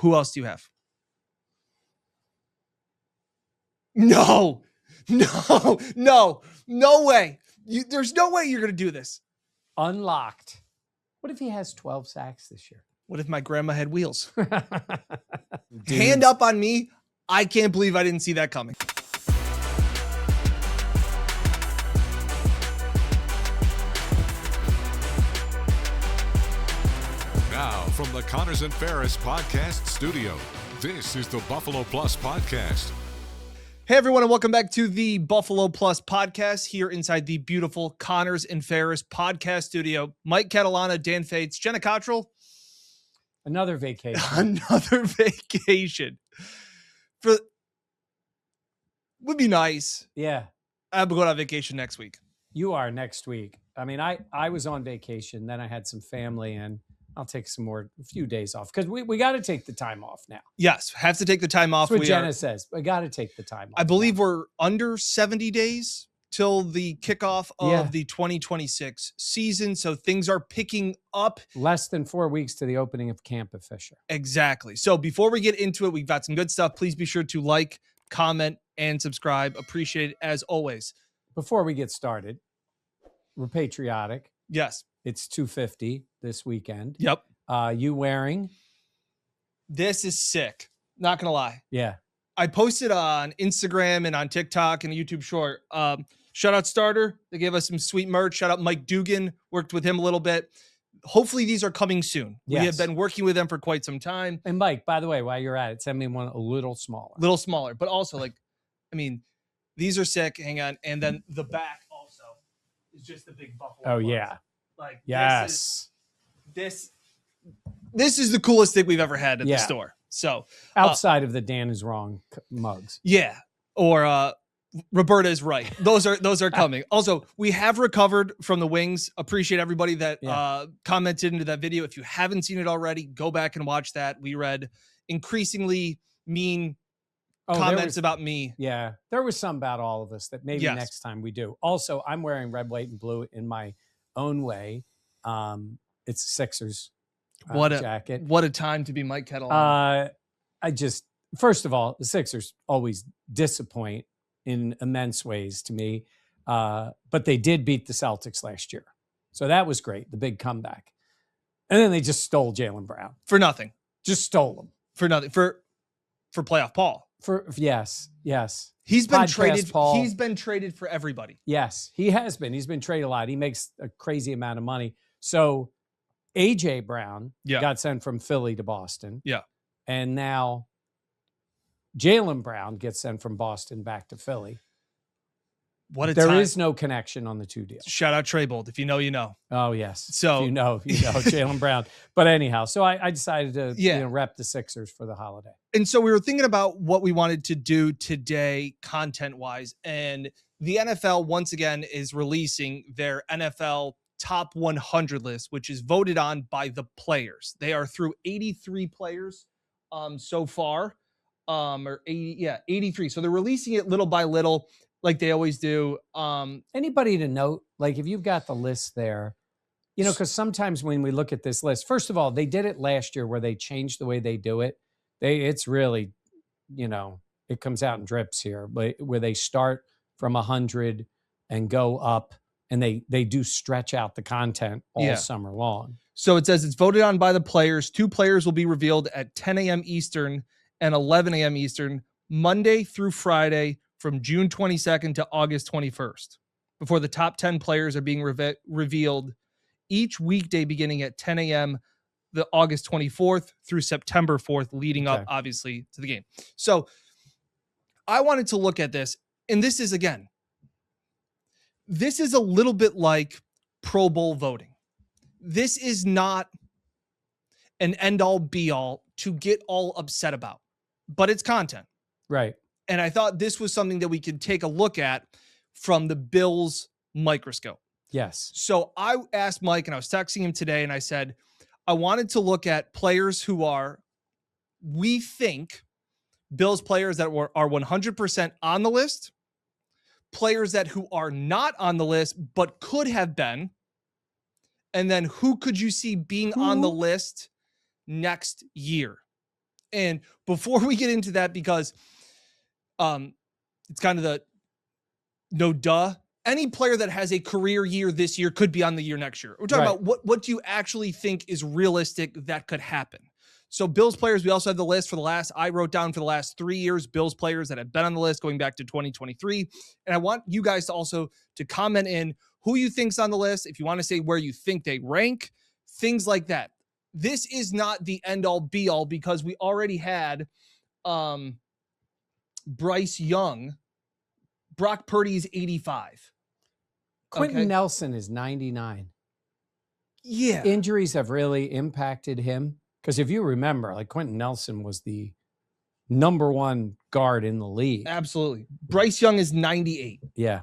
Who else do you have? No way. There's no way you're going to do this. Unlocked. What if he has 12 sacks this year? What if my grandma had wheels? Hand up on me. I can't believe I didn't see that coming. Now, from the Connors and Ferris podcast studio, this is the Buffalo Plus podcast. Hey, everyone, and welcome back to the Buffalo Plus podcast here inside the beautiful Connors and Ferris podcast studio. Mike Catalana, Dan Fates, Jenna Cottrell. Another vacation. Another vacation. Would be nice. Yeah. I'm going on vacation next week. You are next week. I mean, I was on vacation, then I had some family, and I'll take a few days off because we got to take the time off now. Yes, have to take the time off. That's what Jenna says. We got to take the time off. I believe we're under 70 days till the kickoff of the 2026 season. So things are picking up. Less than 4 weeks to the opening of camp at Fisher. Exactly. So before we get into it, we've got some good stuff. Please be sure to like, comment, and subscribe. Appreciate it as always. Before we get started, we're patriotic. Yes. It's 250 this weekend. Yep. You wearing? This is sick. Not going to lie. Yeah. I posted on Instagram and on TikTok and a YouTube short. Shout out Starter. They gave us some sweet merch. Shout out Mike Dugan. Worked with him a little bit. Hopefully these are coming soon. Yes. We have been working with them for quite some time. And Mike, by the way, while you're at it, send me one a little smaller. But also these are sick. Hang on. And then the back also is just the big Buffalo. Oh, Plus. yeah. Like, yes. This is the coolest thing we've ever had at the store. So outside of the Dan is wrong mugs. Yeah. Or Roberta is right. Those are coming. Also, we have recovered from the wings. Appreciate everybody that commented into that video. If you haven't seen it already, go back and watch that. We read increasingly mean comments about me. Yeah. There was some about all of us that maybe next time we do. Also, I'm wearing red, white, and blue in my own way. It's a Sixers jacket. What a time to be Mike Kettle. First of all, the Sixers always disappoint in immense ways to me. But they did beat the Celtics last year. So that was great. The big comeback. And then they just stole Jaylen Brown. For nothing. Just stole him. For nothing. For playoff Paul. Yes. He's been traded. Paul. He's been traded for everybody. Yes, he has been. He's been traded a lot. He makes a crazy amount of money. So AJ Brown got sent from Philly to Boston. Yeah. And now Jaylen Brown gets sent from Boston back to Philly. There is no connection on the two deals. Shout out Treybold. If you know, you know. Oh, yes. So if you know Jaylen Brown. But anyhow, so I decided to rep the Sixers for the holiday. And so we were thinking about what we wanted to do today content-wise. And the NFL, once again, is releasing their NFL Top 100 list, which is voted on by the players. They are through 83 players so far. 83. So they're releasing it little by little, like they always do. Anybody to note, like if you've got the list there, because sometimes when we look at this list, first of all, they did it last year where they changed the way they do it. It's really, it comes out in drips here, but where they start from 100 and go up, and they do stretch out the content all summer long. So it says it's voted on by the players. 2 players will be revealed at 10 a.m. Eastern and 11 a.m. Eastern, Monday through Friday, from June 22nd to August 21st, before the top 10 players are being revealed each weekday beginning at 10 a.m. the August 24th through September 4th, leading up, obviously, to the game. So I wanted to look at this, and this is a little bit like Pro Bowl voting. This is not an end-all, be-all to get all upset about, but it's content. Right. And I thought this was something that we could take a look at from the Bills microscope. Yes. So I asked Mike, and I was texting him today, and I said, I wanted to look at players who we think, Bills players that are 100% on the list, players who are not on the list but could have been, and then who could you see being on the list next year? And before we get into that, because it's kind of the no duh, any player that has a career year this year could be on the year next year. We're talking about what do you actually think is realistic that could happen? So Bills players, we also have the list I wrote down for the last 3 years, Bills players that have been on the list going back to 2023. And I want you guys to also to comment in who you think's on the list. If you want to say where you think they rank, things like that. This is not the end all be all because we already had Bryce Young. Brock Purdy's 85. Quentin Nelson is 99. Yeah. Injuries have really impacted him. Because if you remember, like Quentin Nelson was the number one guard in the league. Absolutely. Bryce Young is 98. Yeah.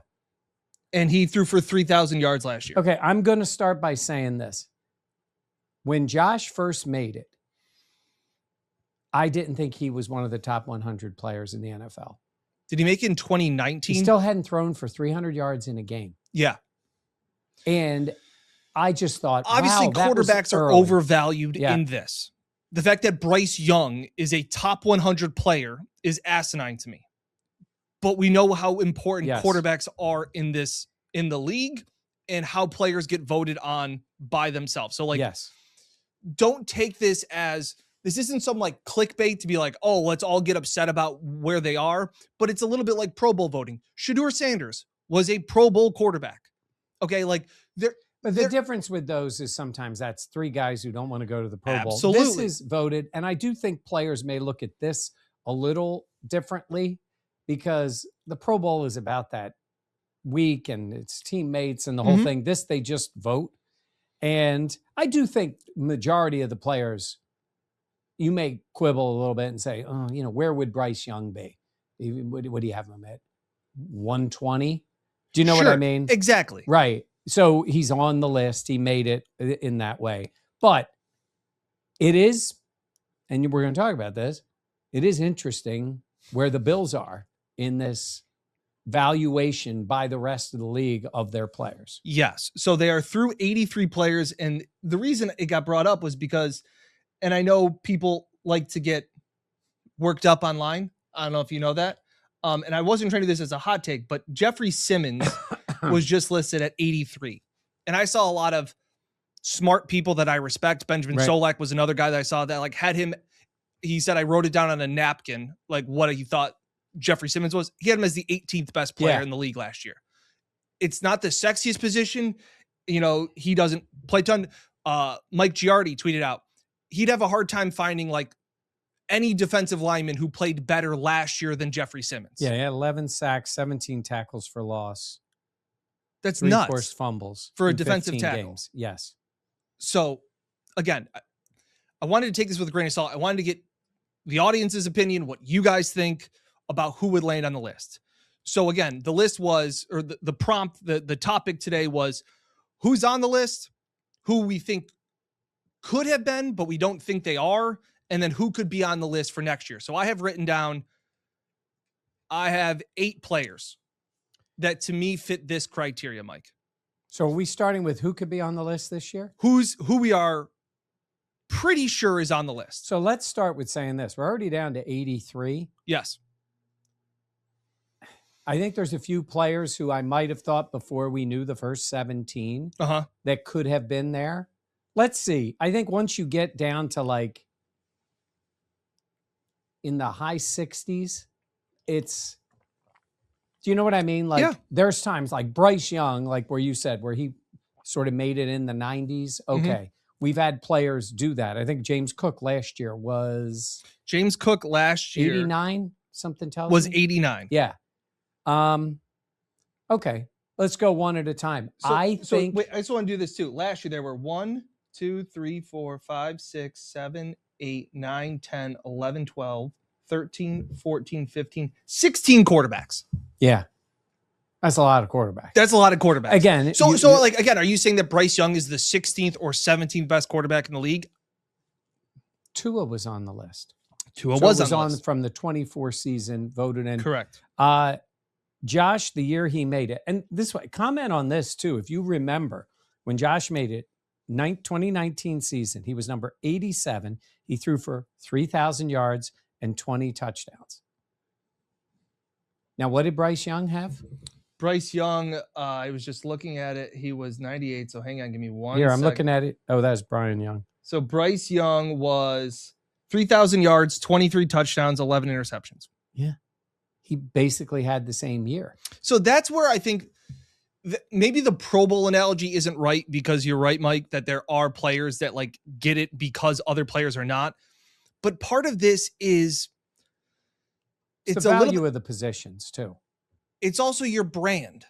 And he threw for 3,000 yards last year. Okay, I'm going to start by saying this. When Josh first made it, I didn't think he was one of the top 100 players in the NFL. Did he make it in 2019? He still hadn't thrown for 300 yards in a game. Yeah. And I just thought, obviously, wow, quarterbacks are overvalued in this. The fact that Bryce Young is a top 100 player is asinine to me. But we know how important quarterbacks are in the league and how players get voted on by themselves. So, don't take this as this isn't some like clickbait to be like, oh, let's all get upset about where they are. But it's a little bit like Pro Bowl voting. Shedeur Sanders was a Pro Bowl quarterback. Okay, like there. But the difference with those is sometimes that's 3 guys who don't want to go to the Pro Bowl. Absolutely. This is voted, and I do think players may look at this a little differently because the Pro Bowl is about that week and its teammates and the whole thing. This, they just vote. And I do think majority of the players, you may quibble a little bit and say, oh, where would Bryce Young be? Would he have him at 120? Do you know what I mean? Exactly. Right. So he's on the list. He made it in that way. But it is, and we're going to talk about this, it is interesting where the Bills are in this valuation by the rest of the league of their players. Yes. So they are through 83 players. And the reason it got brought up was because, and I know people like to get worked up online. I don't know if you know that. And I wasn't trying to do this as a hot take, but Jeffrey Simmons was just listed at 83. And I saw a lot of smart people that I respect. Benjamin Solak was another guy that I saw that had him. He said, I wrote it down on a napkin, what he thought Jeffrey Simmons was. He had him as the 18th best player in the league last year. It's not the sexiest position. He doesn't play a ton. Mike Giardi tweeted out, he'd have a hard time finding any defensive lineman who played better last year than Jeffrey Simmons. Yeah, he had 11 sacks, 17 tackles for loss. That's 3 nuts. forced fumbles for a defensive tackle. Games. Yes. So, again, I wanted to take this with a grain of salt. I wanted to get the audience's opinion, what you guys think about who would land on the list. So, again, the list was, or the prompt, the topic today was who's on the list, who we think could have been, but we don't think they are, and then who could be on the list for next year. So I have written down, I have 8 players that to me fit this criteria, Mike. So are we starting with who could be on the list this year? Who we are pretty sure is on the list. So let's start with saying this. We're already down to 83. Yes. I think there's a few players who I might have thought before we knew the first 17 that could have been there. Let's see. I think once you get down to in the high 60s, it's, do you know what I mean? There's times like Bryce Young, where you said, where he sort of made it in the 90s. Okay. We've had players do that. I think James Cook last year was 89, something tells was me. 89. Yeah. Okay. Let's go one at a time. I think. Wait, I just want to do this too. Last year there were 1, 2, 3, 4, 5, 6, 7, 8, 9, 10, 11, 12, 13, 14, 15, 16 quarterbacks. Yeah. That's a lot of quarterbacks. That's a lot of quarterbacks. Again. Again, are you saying that Bryce Young is the 16th or 17th best quarterback in the league? Tua was on the list. Tua was on from the 24 season, voted in. Correct. Josh, the year he made it. And this way, comment on this too. If you remember when Josh made it, 2019 season, he was number 87. He threw for 3,000 yards and 20 touchdowns. Now, what did Bryce Young have? Bryce Young, I was just looking at it. He was 98. So hang on, give me one Here, I'm second. looking at it. Oh, that's Brian Young. So Bryce Young was 3,000 yards, 23 touchdowns, 11 interceptions. Yeah. He basically had the same year. So that's where I think maybe the Pro Bowl analogy isn't right, because you're right, Mike, that there are players that like get it because other players are not. But part of this is It's the value of the positions too. It's also your brand.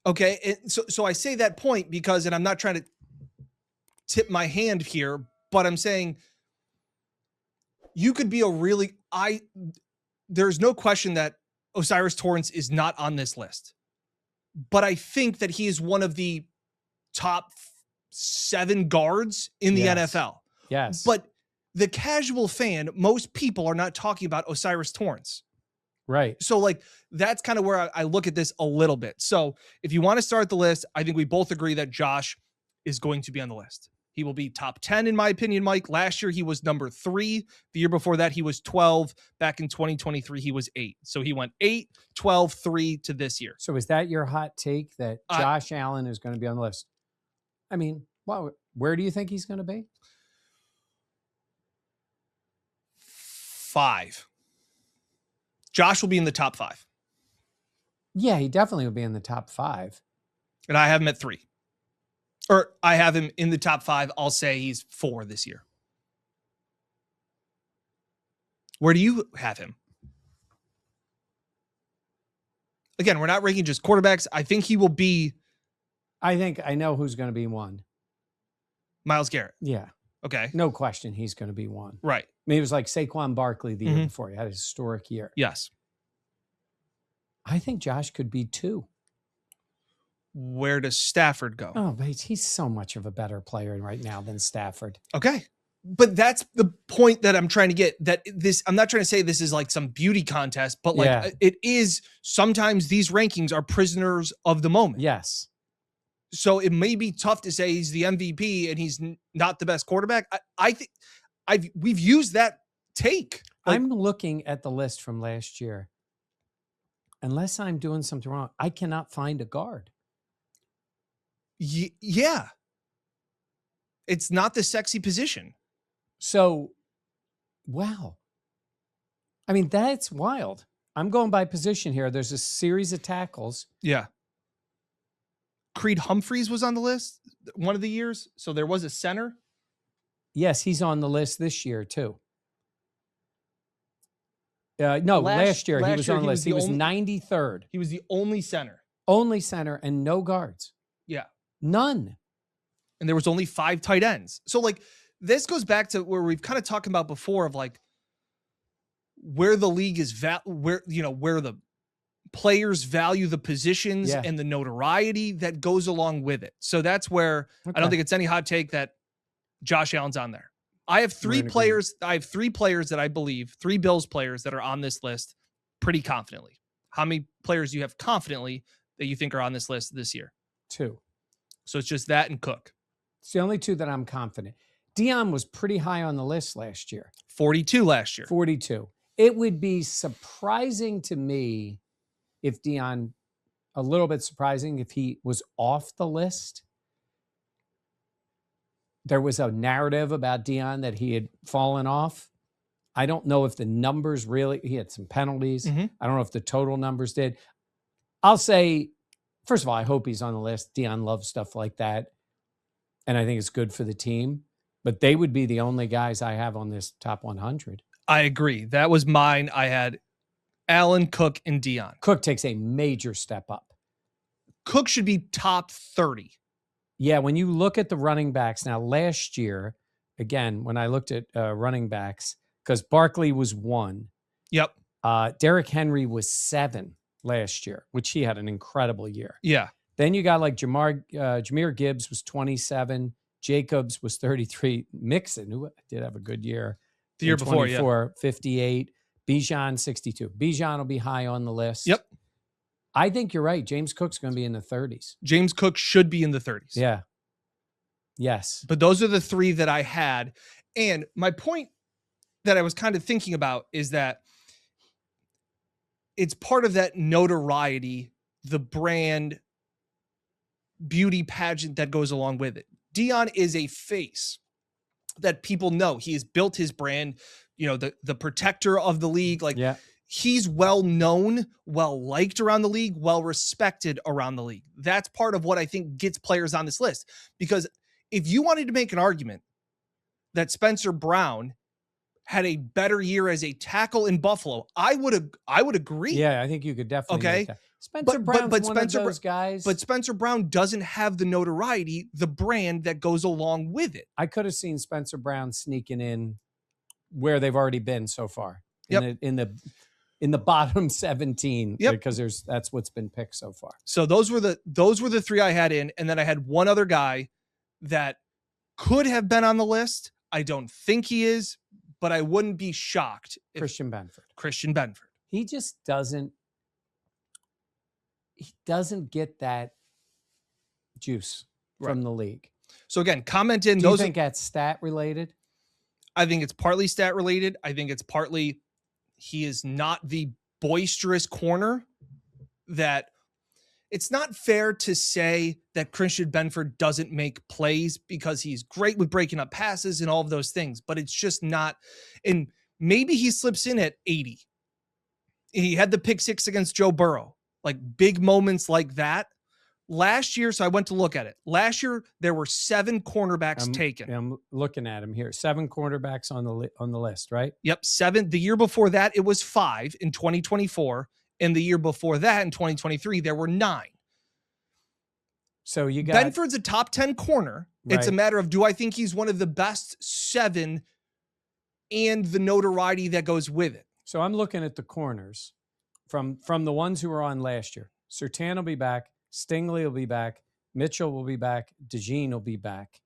Okay. So I say that point because, and I'm not trying to tip my hand here, but I'm saying you could be there's no question that Osiris Torrance is not on this list, but I think that he is one of the top 7 guards in the NFL. Yes. But the casual fan, most people are not talking about Osiris Torrance. Right. So like, that's kind of where I look at this a little bit. So if you want to start the list, I think we both agree that Josh is going to be on the list. He will be top 10 in my opinion, Mike. Last year he was number 3. The year before that he was 12. Back in 2023 he was 8. So he went 8, 12, 3 to this year. So is that your hot take that Josh Allen is going to be on the list? I mean, where do you think he's going to be? 5. Josh will be in the top 5. Yeah, he definitely will be in the top 5. And I have him at 3. Or I have him in the top 5. I'll say he's 4 this year. Where do you have him? Again, we're not ranking just quarterbacks. I think he will be. I think I know who's going to be 1. Myles Garrett. Yeah. Okay. No question he's going to be 1. Right. I mean, it was like Saquon Barkley the year before. He had a historic year. Yes. I think Josh could be 2. Where does Stafford go? Oh, but he's so much of a better player right now than Stafford. Okay. But that's the point that I'm trying to get, that this, I'm not trying to say this is like some beauty contest, but like it is, sometimes these rankings are prisoners of the moment. Yes. So it may be tough to say he's the MVP and he's not the best quarterback. I think we've used that take. I'm looking at the list from last year. Unless I'm doing something wrong, I cannot find a guard. Yeah. It's not the sexy position. So, wow. I mean, that's wild. I'm going by position here. There's a series of tackles. Yeah. Creed Humphreys was on the list one of the years. So there was a center. Yes, he's on the list this year too. No, last year he was on the list. He was 93rd. He was the only center. Only center and no guards. Yeah. None. And there was only 5 tight ends. So like, this goes back to where we've kind of talked about before of like where the league is where the players value the positions and the notoriety that goes along with it. So that's where I don't think it's any hot take that Josh Allen's on there. I have 3 players. I have 3 players that I believe, 3 Bills players that are on this list pretty confidently. How many players do you have confidently that you think are on this list this year? 2. So it's just that and Cook. It's the only 2 that I'm confident. Dion was pretty high on the list last year. 42 last year. 42. It would be surprising to me if Dion, a little bit surprising if he was off the list. There was a narrative about Dion that he had fallen off. I don't know if the numbers really, he had some penalties. I don't know if the total numbers did. I'll say, first of all, I hope he's on the list. Dion loves stuff like that. And I think it's good for the team. But they would be the only guys I have on this top 100. I agree. That was mine. I had Allen, Cook, and Dion. Cook takes a major step up. Cook should be top 30. Yeah, when you look at the running backs now, last year, again, when I looked at running backs, because Barkley was 1. Yep. Derrick Henry was 7 last year, which he had an incredible year. Yeah. Then you got like Jahmyr Gibbs was 27. Jacobs was 33. Mixon, who did have a good year. The year before, 58. Bijan, 62. Bijan will be high on the list. Yep. I think you're right. James Cook's going to be in the 30s. James Cook should be in the 30s. Yeah. Yes. But those are the 3 that I had. And my point that I was kind of thinking about is that it's part of that notoriety, the brand beauty pageant that goes along with it. Dion is a face that people know. He has built his brand, the protector of the league. Like, he's well known, well liked around the league, well respected around the league. That's part of what I think gets players on this list. Because if you wanted to make an argument that Spencer Brown had a better year as a tackle in Buffalo, I would agree. Yeah, I think you could definitely make that. Spencer Brown's one of those guys. But Spencer Brown doesn't have the notoriety, the brand that goes along with it. I could have seen Spencer Brown sneaking in where they've already been so far. In the bottom 17. Because that's what's been picked so far. So those were the three I had in, and then I had one other guy that could have been on the list. I don't think he is, but I wouldn't be shocked if Christian Benford. He just doesn't get that juice from the league. So again, comment in. Do you think that's stat related? I think it's partly stat related. I think it's partly he is not the boisterous corner that it's not fair to say that Christian Benford doesn't make plays because he's great with breaking up passes and all of those things, but it's just not. And maybe he slips in at 80. He had the pick 6 against Joe Burrow, like big moments like that. Last year, so I went to look at it. Last year, there were 7 cornerbacks taken. I'm looking at him here. 7 cornerbacks on the list, right? Yep, 7. The year before that, it was 5 in 2024. And the year before that, in 2023, there were 9. So you got Benford's a top 10 corner. Right. It's a matter of, do I think he's one of the best 7 and the notoriety that goes with it? So I'm looking at the corners from the ones who were on last year. Surtain will be back. Stingley will be back. Mitchell will be back. DeJean will be back.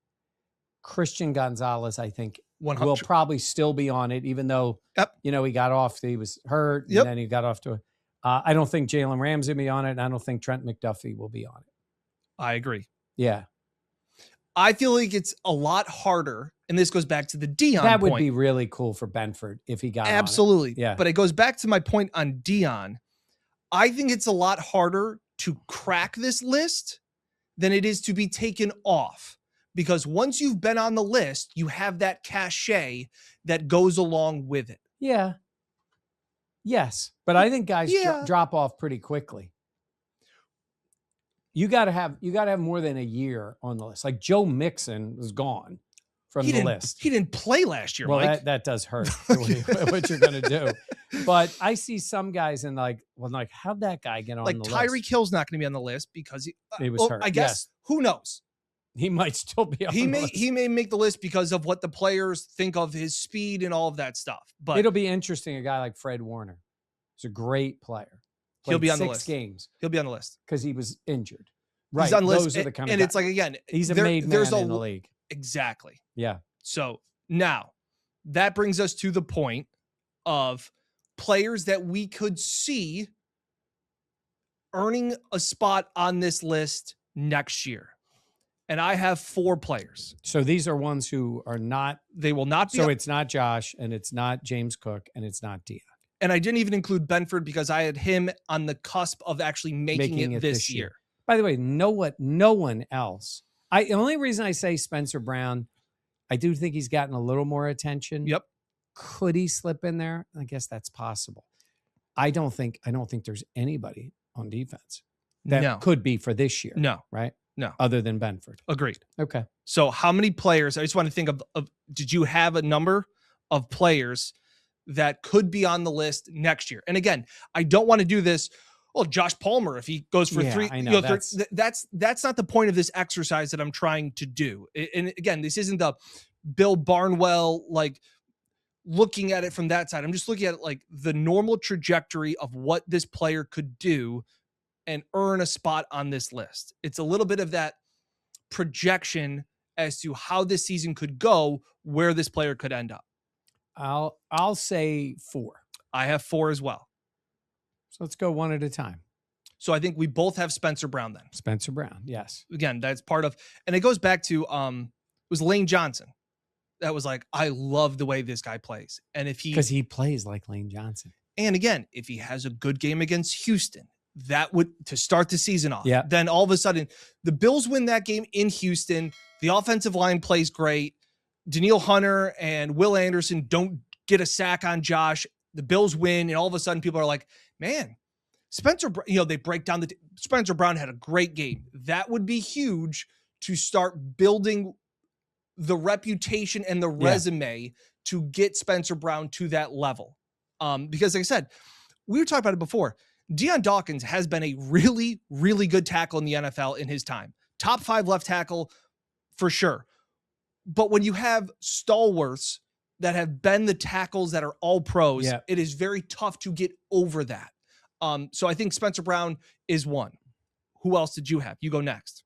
Christian Gonzalez, I think, 100. will probably still be on it, even though, he got off. He was hurt, and then he got off to I don't think Jalen Ramsey will be on it, and I don't think Trent McDuffie will be on it. I agree. Yeah. I feel like it's a lot harder, and this goes back to the Dion point. That would be really cool for Benford if he got Absolutely. on it. Yeah. But it goes back to my point on Dion. I think it's a lot harder to crack this list than it is to be taken off. Because once you've been on the list, you have that cachet that goes along with it. Yeah. Yes. But I think guys drop off pretty quickly. You got to have more than a year on the list. Like Joe Mixon was gone from the list. He didn't play last year, well, Mike. That does hurt what you're going to do. But I see some guys and how'd that guy get on the list? Like Tyreek Hill's not going to be on the list because he was hurt. I guess, who knows? He might still be on the list. He may make the list because of what the players think of his speed and all of that stuff. But it'll be interesting. A guy like Fred Warner. He's a great player. He'll be on the 6 list. games. He'll be on the list because he was injured. Right. He's on the list. Those are the kind of and guys. It's like, again, he's a made man in the league. Exactly. Yeah. So now that brings us to the point of players that we could see earning a spot on this list next year. And I have 4 players. So these are ones who are not. They will not be. So it's not Josh, and it's not James Cook, and it's not Dion. And I didn't even include Benford because I had him on the cusp of actually making it this year. By the way, no one else. The only reason I say Spencer Brown, I do think he's gotten a little more attention. Yep. Could he slip in there? I guess that's possible. I don't think there's anybody on defense that could be for this year. No. Right? No. Other than Benford. Agreed. Okay. So how many players, I just want to think of did you have a number of players that could be on the list next year? And again, I don't want to do this. Well, Josh Palmer, if he goes for 3, I know, that's not the point of this exercise that I'm trying to do. And again, this isn't the Bill Barnwell, like looking at it from that side. I'm just looking at it like the normal trajectory of what this player could do and earn a spot on this list. It's a little bit of that projection as to how this season could go, where this player could end up. I'll say 4. I have 4 as well. So let's go one at a time. So I think we both have Spencer Brown then. Spencer Brown, yes. Again, that's part of, and it goes back to, it was Lane Johnson. that was like, I love the way this guy plays. And if Because he plays like Lane Johnson. and again, if he has a good game against Houston, that would to start the season off. Yeah. Then all of a sudden, the Bills win that game in Houston. The offensive line plays great. Danielle Hunter and Will Anderson don't get a sack on Josh. The Bills win, and all of a sudden, people are like, "Man, Spencer." They break down Spencer Brown had a great game. That would be huge to start building the reputation and the resume to get Spencer Brown to that level. Because like I said, we were talking about it before. Deion Dawkins has been a really, really good tackle in the NFL in his time. Top 5 left tackle for sure. But when you have stalwarts that have been the tackles that are all pros, it is very tough to get over that. So I think Spencer Brown is one. Who else did you have? You go next.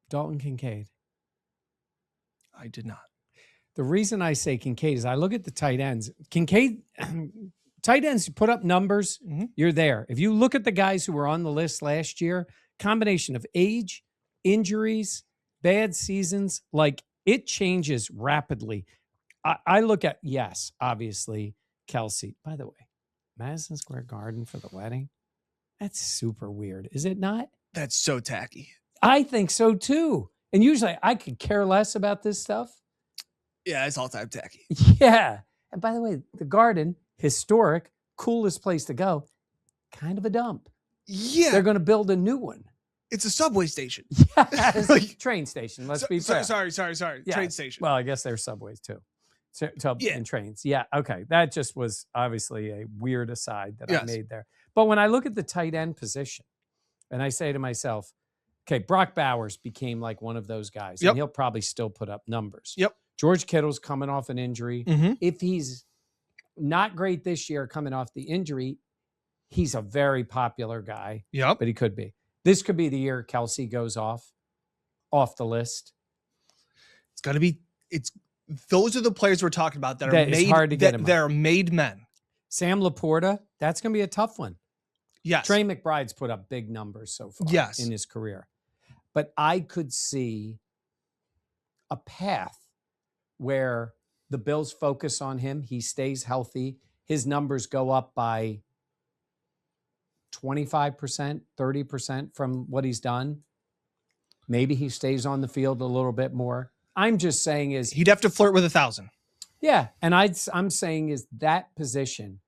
Dalton Kincaid. I did not. The reason I say Kincaid is I look at the tight ends. Kincaid, tight ends put up numbers, you're there. If you look at the guys who were on the list last year, combination of age, injuries, bad seasons, like it changes rapidly. I look at, yes, obviously, Kelsey. By the way, Madison Square Garden for the wedding, that's super weird, is it not? That's so tacky. I think so too. And usually I could care less about this stuff. Yeah, it's all time tacky. Yeah. And by the way, the Garden, historic, coolest place to go, kind of a dump. Yeah. They're going to build a new one. It's a subway station. Yes. Like, train station, let's be fair. Sorry. Yeah. Train station. Well, I guess there's subways too. And trains. Yeah. Okay. That just was obviously a weird aside that I made there. But when I look at the tight end position and I say to myself, okay, Brock Bowers became like one of those guys. And he'll probably still put up numbers. Yep. George Kittle's coming off an injury. Mm-hmm. If he's not great this year coming off the injury, he's a very popular guy. Yep. But he could be. This could be the year Kelsey goes off the list. It's got to be. Those are the players we're talking about that are made. It's hard to get him. They're made men. Sam Laporta, that's going to be a tough one. Yes. Trey McBride's put up big numbers so far in his career. But I could see a path where the Bills focus on him. He stays healthy. His numbers go up by 25%, 30% from what he's done. Maybe he stays on the field a little bit more. I'm just saying is he'd have to flirt with 1,000. Yeah. And I'm saying is that position,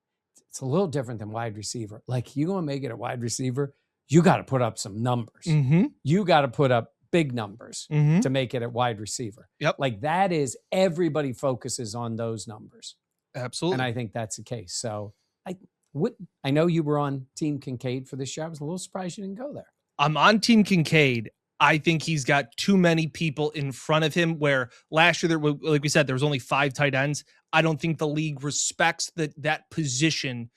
it's a little different than wide receiver. Like you going to make it a wide receiver, you got to put up some numbers. Mm-hmm. You got to put up big numbers mm-hmm. to make it a wide receiver. Yep. Like that is everybody focuses on those numbers. Absolutely. And I think that's the case. So I know you were on Team Kincaid for this year. I was a little surprised you didn't go there. I'm on Team Kincaid. I think he's got too many people in front of him where last year, like we said, there was only 5 tight ends. I don't think the league respects that position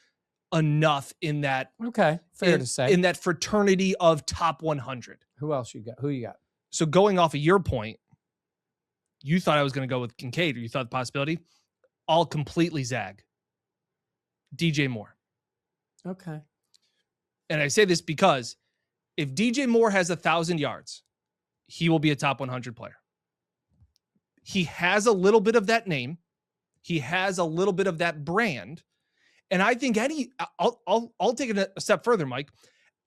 enough in that. Okay. Fair to say. In that fraternity of top 100. Who else you got? Who you got? So going off of your point, you thought I was going to go with Kincaid, or you thought the possibility. I'll completely zag. DJ Moore. Okay. And I say this because if DJ Moore has 1,000 yards, he will be a top 100 player. He has a little bit of that name. He has a little bit of that brand. And I think I'll take it a step further, Mike.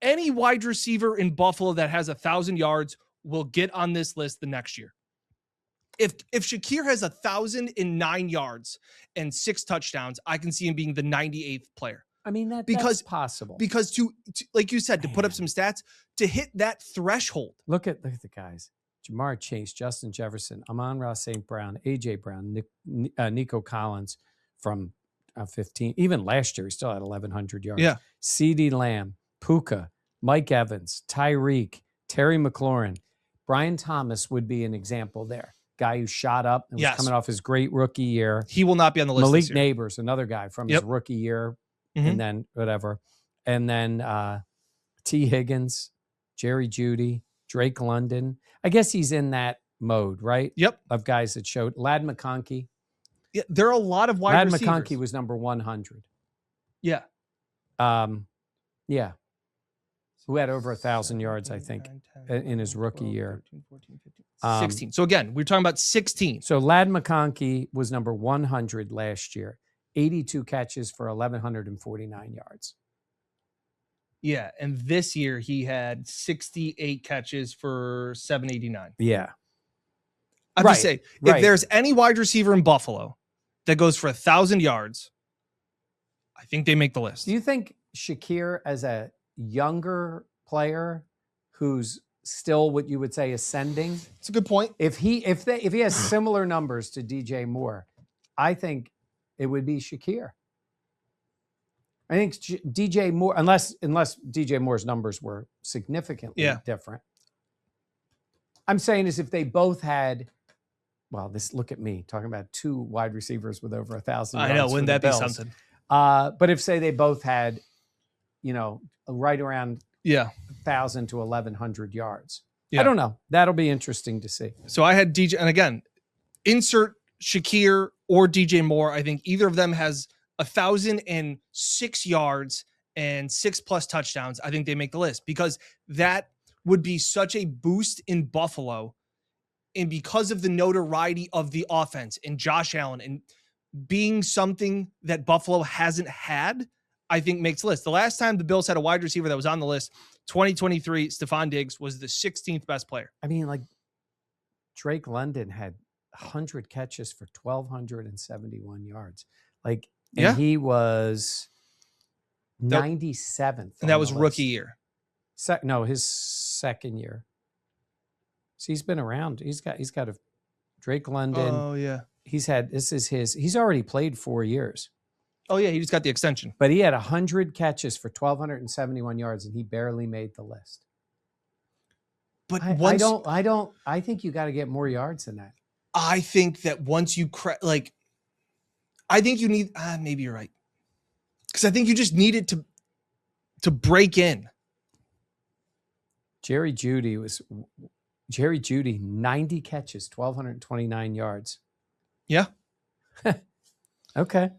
Any wide receiver in Buffalo that has 1,000 yards will get on this list the next year. If Shakir has 1,009 yards and 6 touchdowns, I can see him being the 98th player. I mean, that's possible. Because to like you said, to put up some stats, to hit that threshold. Look at the guys. Jamar Chase, Justin Jefferson, Amon-Ra St. Brown, A.J. Brown, Nico Collins from 15. Even last year, he still had 1,100 yards. Yeah. CeeDee Lamb, Puka, Mike Evans, Tyreek, Terry McLaurin. Brian Thomas would be an example there. Guy who shot up and was coming off his great rookie year. He will not be on the list. Malik Neighbors, another guy from his rookie year. Mm-hmm. And then whatever. And then T. Higgins, Jerry Jeudy, Drake London. I guess he's in that mode, right? Yep. Of guys that showed. Ladd McConkey. Yeah, there are a lot of wide receivers. Ladd McConkey was number 100. Yeah. Yeah. who had over 1,000 yards, I think, 10, in his rookie 12, year. 13, 14, 15, 16. So again, we're talking about 16. So Ladd McConkey was number 100 last year, 82 catches for 1,149 yards. Yeah, and this year he had 68 catches for 789. Yeah. I have to say, if there's any wide receiver in Buffalo that goes for 1,000 yards, I think they make the list. Do you think Shakir, as a younger player who's still what you would say ascending? It's a good point. If he has similar numbers to DJ Moore, I think it would be Shakir. I think DJ Moore, unless DJ Moore's numbers were significantly different. I'm saying is if they both had, well, look at me talking about two wide receivers with over 1,000 yards. I know, wouldn't that be something? But if say they both had, right around 1,000 to 1,100 yards. Yeah. I don't know. That'll be interesting to see. So I had DJ, and again, insert Shakir or DJ Moore. I think either of them has 1,006 yards and 6+ touchdowns. I think they make the list because that would be such a boost in Buffalo. And because of the notoriety of the offense and Josh Allen and being something that Buffalo hasn't had, I think makes the list. The last time the Bills had a wide receiver that was on the list, 2023, Stephon Diggs was the 16th best player. I mean, like Drake London had 100 catches for 1,271 yards. Like, and he was 97th. And that was rookie year. His second year. So he's been around. He's got a Drake London. Oh yeah. He's already played 4 years. Oh yeah, he just got the extension. But he had 100 catches for 1,271 yards, and he barely made the list. But I think you got to get more yards than that. I think that once you I think you need. Maybe you're right, because I think you just need it to break in. Jerry Jeudy, 90 catches, 1,229 yards. Yeah. Okay.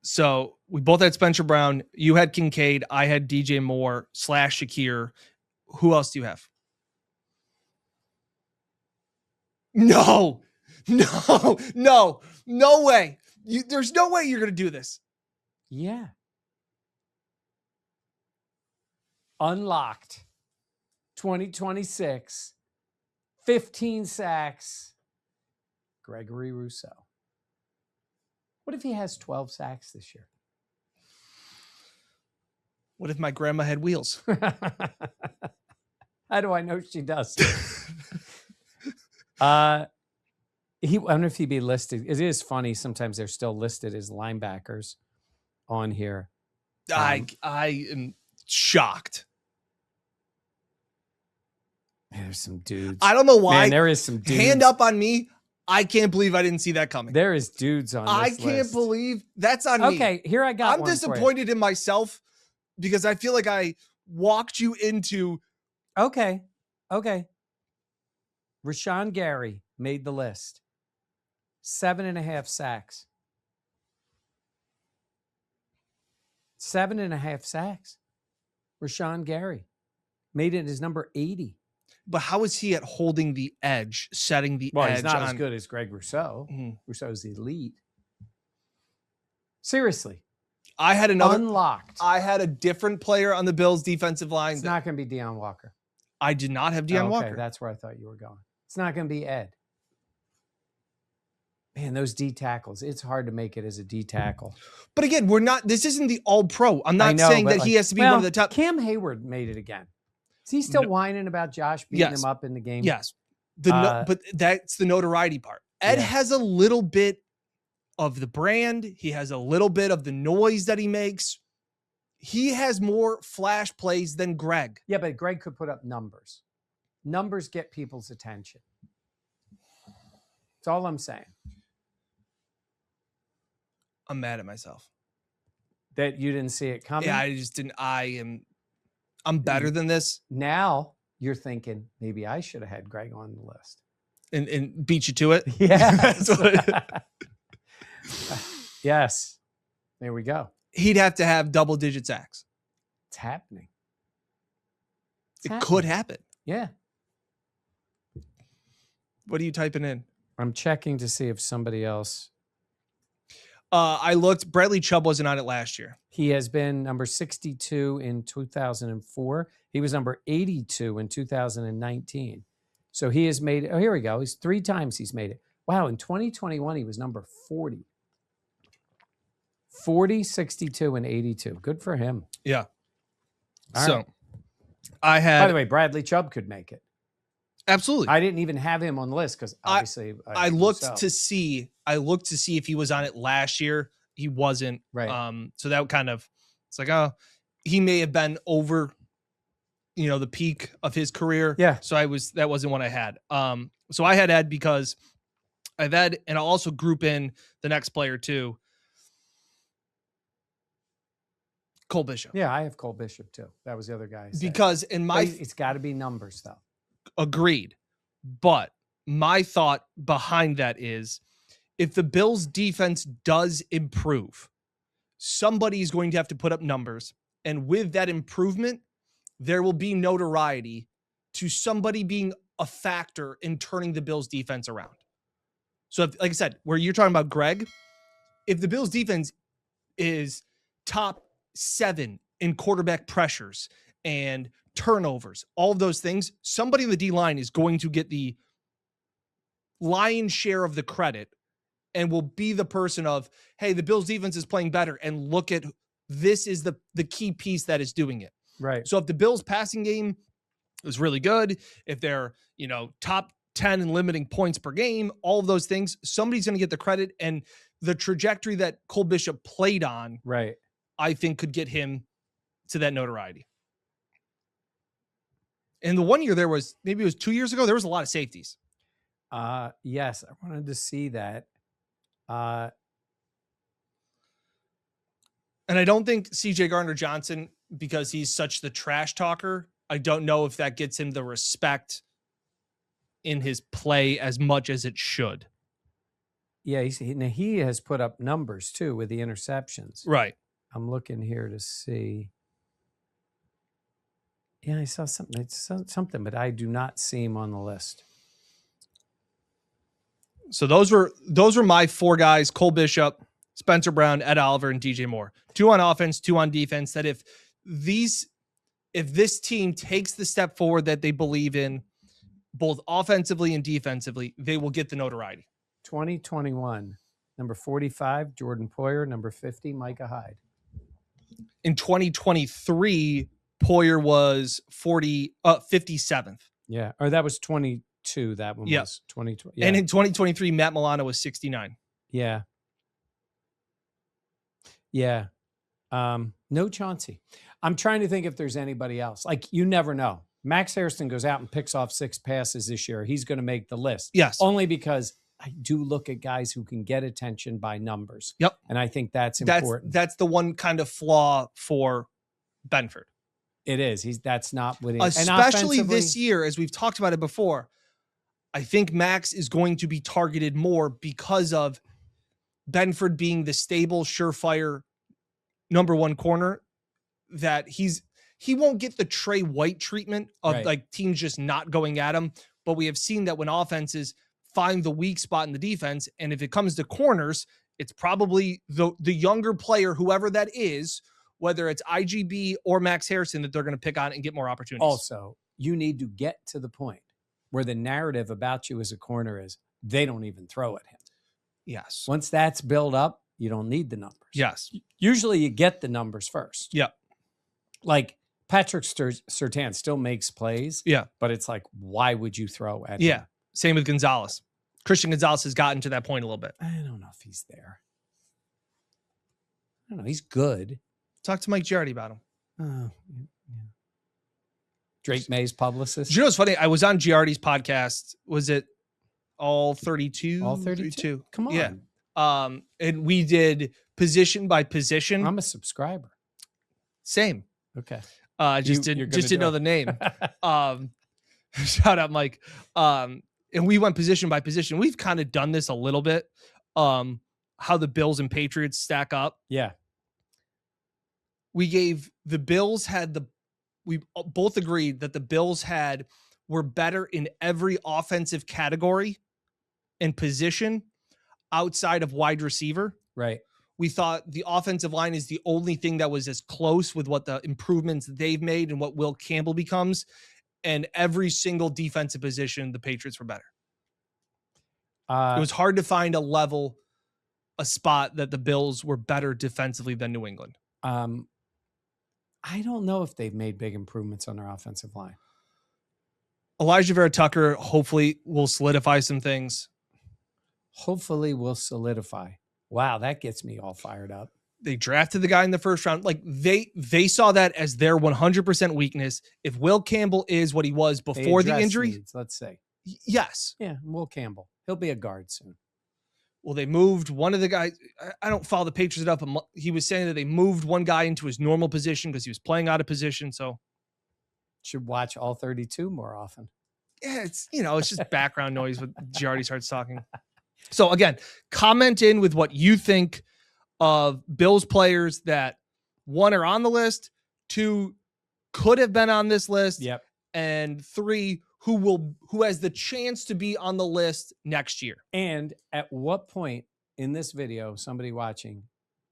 So we both had Spencer Brown. You had Kincaid. I had DJ Moore / Shakir. Who else do you have? No way. There's no way you're going to do this. Yeah. Unlocked. 2026. 15 sacks. Gregory Rousseau. What if he has 12 sacks this year? What if my grandma had wheels? How do I know she does? I wonder if he'd be listed. It is funny. Sometimes they're still listed as linebackers on here. I am shocked. There's some dudes. I don't know why. Man, there is some dudes. Hand up on me. I can't believe I didn't see that coming. There is dudes on this I can't list. believe that's on me. Okay, here I got I'm one disappointed in myself because I feel like I walked you into. Okay. Rashawn Gary made the list. 7.5 sacks. 7.5 sacks. Rashawn Gary made it his number 80. But how is he at holding the edge, setting the edge? Well, he's not as good as Greg Rousseau. Mm-hmm. Rousseau's elite. Seriously. I had another. Unlocked. I had a different player on the Bills' defensive line. It's not going to be Deion Walker. I did not have Deion Walker. That's where I thought you were going. It's not going to be Ed. Man, those D tackles. It's hard to make it as a D tackle. But again, this isn't the all-pro. I'm not saying that he has to be one of the top. Cam Hayward made it again. Is he still whining about Josh beating him up in the game? Yes. But that's the notoriety part. Ed has a little bit of the brand. He has a little bit of the noise that he makes. He has more flash plays than Greg. Yeah, but Greg could put up numbers. Numbers get people's attention. That's all I'm saying. I'm mad at myself. That you didn't see it coming? Yeah, I just didn't. I'm better than this. Now you're thinking maybe I should have had Greg on the list. And beat you to it? Yeah. Yes. There we go. He'd have to have double-digit sacks. It's happening. It could happen. Yeah. What are you typing in? I'm checking to see if somebody else. I looked. Bradley Chubb wasn't on it last year. He has been number 62 in 2004. He was number 82 in 2019. So he has made, here we go. He's 3 times he's made it. Wow. In 2021, he was number 40. 40, 62, and 82. Good for him. Yeah. All so right. I had. By the way, Bradley Chubb could make it. Absolutely. I didn't even have him on the list because obviously I looked to see if he was on it last year. He wasn't. Right. So that kind of, it's like, oh, he may have been over, the peak of his career. Yeah. So that wasn't what I had. So I had Ed because I've Ed, and I'll also group in the next player too. Cole Bishop. Yeah, I have Cole Bishop too. That was the other guy. Because it's got to be numbers though. Agreed. But my thought behind that is if the Bills defense does improve, somebody's going to have to put up numbers. And with that improvement, there will be notoriety to somebody being a factor in turning the Bills defense around. So if, like I said, where you're talking about Greg, if the Bills defense is top 7 in quarterback pressures and turnovers, all of those things, somebody in the D line is going to get the lion's share of the credit and will be the person of, hey, the Bills defense is playing better. And look at, this is the key piece that is doing it. Right. So if the Bills passing game is really good, if they're, top 10 in limiting points per game, all of those things, somebody's going to get the credit. And the trajectory that Cole Bishop played on, right, I think could get him to that notoriety. And the one year maybe it was 2 years ago, there was a lot of safeties. Yes, I wanted to see that. And I don't think CJ Gardner-Johnson, because he's such the trash talker, I don't know if that gets him the respect in his play as much as it should. Yeah, he has put up numbers too with the interceptions. Right. I'm looking here to see. Yeah, I saw something, but I do not see him on the list. So those were my 4 guys: Cole Bishop, Spencer Brown, Ed Oliver, and DJ Moore. 2 on offense, 2 on defense. That if this team takes the step forward that they believe in, both offensively and defensively, they will get the notoriety. 2021, number 45, Jordan Poyer. Number 50, Micah Hyde. In 2023, Poyer was 57th. Yeah, or that was 22. That one was 2020. Yeah. And in 2023, Matt Milano was 69. Yeah. Yeah. No Chauncey. I'm trying to think if there's anybody else. Like, you never know. Max Harrison goes out and picks off 6 passes this year. He's going to make the list. Yes. Only because I do look at guys who can get attention by numbers. Yep. And I think that's important. That's the one kind of flaw for Benford. It is. That's not what it is. Especially this year, as we've talked about it before, I think Max is going to be targeted more because of Benford being the stable, surefire number 1 corner, that he won't get the Trey White treatment of like teams just not going at him. But we have seen that when offenses find the weak spot in the defense, and if it comes to corners, it's probably the younger player, whoever that is, whether it's IGB or Max Harrison, that they're going to pick on and get more opportunities. Also, you need to get to the point where the narrative about you as a corner is they don't even throw at him. Yes. Once that's built up, you don't need the numbers. Yes. Usually you get the numbers first. Yeah. Like Patrick Surtain still makes plays. Yeah. But it's like, why would you throw at him? Same with Gonzalez. Christian Gonzalez has gotten to that point a little bit. I don't know if he's there. I don't know. He's good. Talk to Mike Giardi about him. Yeah. Drake May's publicist. Do you know what's funny? I was on Giardi's podcast. Was it All 32? All 32? Come on. Yeah. And we did position by position. I'm a subscriber. Same. Okay. Just didn't know the name. Shout out, Mike. And we went position by position. We've kind of done this a little bit. How the Bills and Patriots stack up. Yeah. We gave the Bills had the we both agreed that the Bills were better in every offensive category and position outside of wide receiver. Right. We thought the offensive line is the only thing that was as close with what the improvements they've made and what Will Campbell becomes. And every single defensive position, the Patriots were better. It was hard to find a spot that the Bills were better defensively than New England. I don't know if they've made big improvements on their offensive line. Elijah Vera Tucker hopefully will solidify some things. Hopefully will solidify. Wow, that gets me all fired up. They drafted the guy in the first round. Like they saw that as their 100% weakness. If Will Campbell is what he was before the injury, needs, let's say. Yes. Yeah, Will Campbell. He'll be a guard soon. Well, they moved one of the guys. I don't follow the Patriots enough, but he was saying that they moved one guy into his normal position because he was playing out of position. So should watch all 32 more often. Yeah, it's just background noise when Giardi starts talking. So again, comment in with what you think of Bills players that, one, are on the list, two, could have been on this list, yep, and three, who has the chance to be on the list next year. And at what point in this video, somebody watching,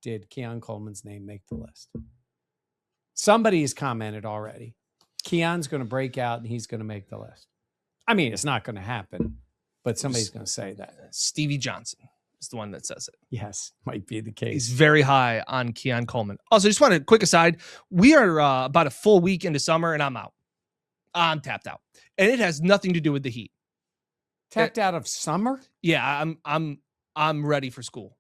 did Keon Coleman's name make the list? Somebody has commented already. Keon's going to break out and he's going to make the list. I mean, it's not going to happen, but somebody's going to say that. Stevie Johnson is the one that says it. Yes, might be the case. He's very high on Keon Coleman. Also, just wanted a quick aside. We are about a full week into summer and I'm out. I'm tapped out. And it has nothing to do with the heat. Tapped out of summer? Yeah, I'm ready for school.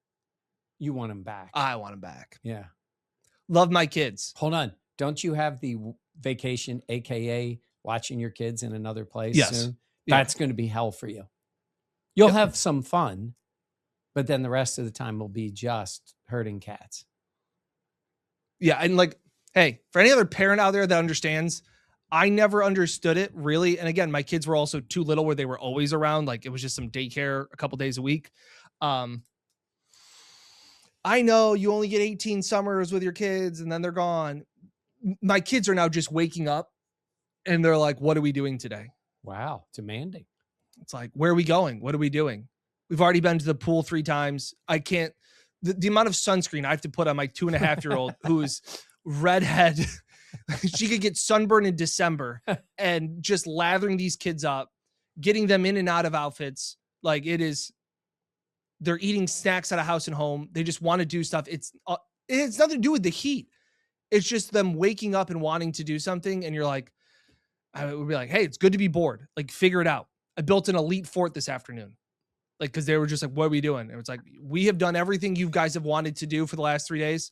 You want him back. I want him back. Yeah. Love my kids. Hold on. Don't you have the vacation, AKA watching your kids in another place soon? That's going to be hell for you. You'll have some fun, but then the rest of the time will be just herding cats. Yeah. And like, hey, for any other parent out there that understands, I never understood it really. And again, my kids were also too little where they were always around. Like it was just some daycare a couple days a week. I know you only get 18 summers with your kids and then they're gone. My kids are now just waking up and they're like, what are we doing today? Wow. Demanding. It's like, where are we going? What are we doing? We've already been to the pool 3 times. I can't, the amount of sunscreen I have to put on my 2.5-year-old who's redhead. She could get sunburned in December, and just lathering these kids up, getting them in and out of outfits. Like they're eating snacks at a house and home. They just want to do stuff. It has nothing to do with the heat. It's just them waking up and wanting to do something. And you're like, I would be like, hey, it's good to be bored. Like, figure it out. I built an elite fort this afternoon. Like, cause they were just like, what are we doing? And it's like, we have done everything you guys have wanted to do for the last 3 days.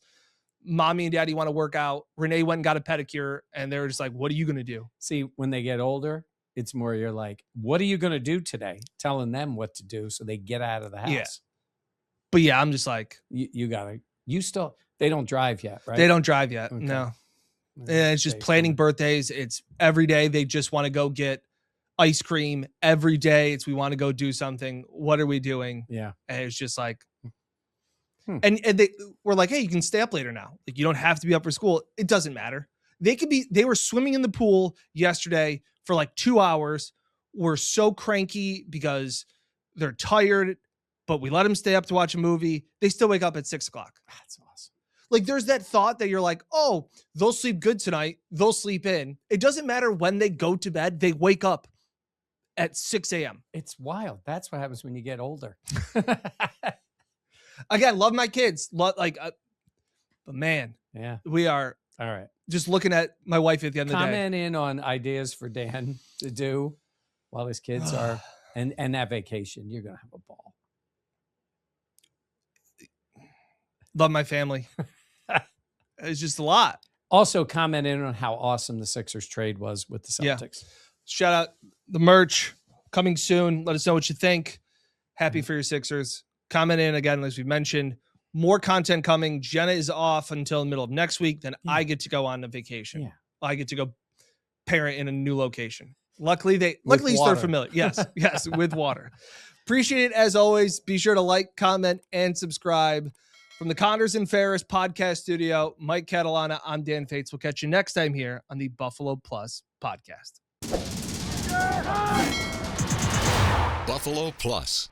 Mommy and daddy want to work out. Renee went and got a pedicure and they were just like, what are you going to do? See, when they get older, it's more, you're like, what are you going to do today? Telling them what to do so they get out of the house. Yeah. But yeah, I'm just like, they don't drive yet, right? They don't drive yet. Okay. No. Yeah, it's just planning birthdays. It's every day. They just want to go get ice cream every day. We want to go do something. What are we doing? Yeah. And it's just like, and they were like, hey, you can stay up later now. Like, you don't have to be up for school. It doesn't matter. They were swimming in the pool yesterday for like 2 hours. We're so cranky because they're tired, but we let them stay up to watch a movie. They still wake up at 6 o'clock. That's awesome. Like, there's that thought that you're like, oh, they'll sleep good tonight. They'll sleep in. It doesn't matter when they go to bed. They wake up at 6 a.m. It's wild. That's what happens when you get older. Again, love my kids. But man, yeah, we are all right. Just looking at my wife at the end of the day. Comment in on ideas for Dan to do while his kids are and that vacation. You're gonna have a ball. Love my family. It's just a lot. Also, comment in on how awesome the Sixers trade was with the Celtics. Yeah. Shout out the merch coming soon. Let us know what you think. Happy for your Sixers. Comment in again, as we mentioned. More content coming. Jenna is off until the middle of next week. Then I get to go on a vacation. Yeah. I get to go parent in a new location. Luckily they're familiar. Yes, yes, with water. Appreciate it as always. Be sure to like, comment, and subscribe. From the Connors and Ferris podcast studio, Mike Catalana, I'm Dan Fates. We'll catch you next time here on the Buffalo Plus podcast. Buffalo Plus.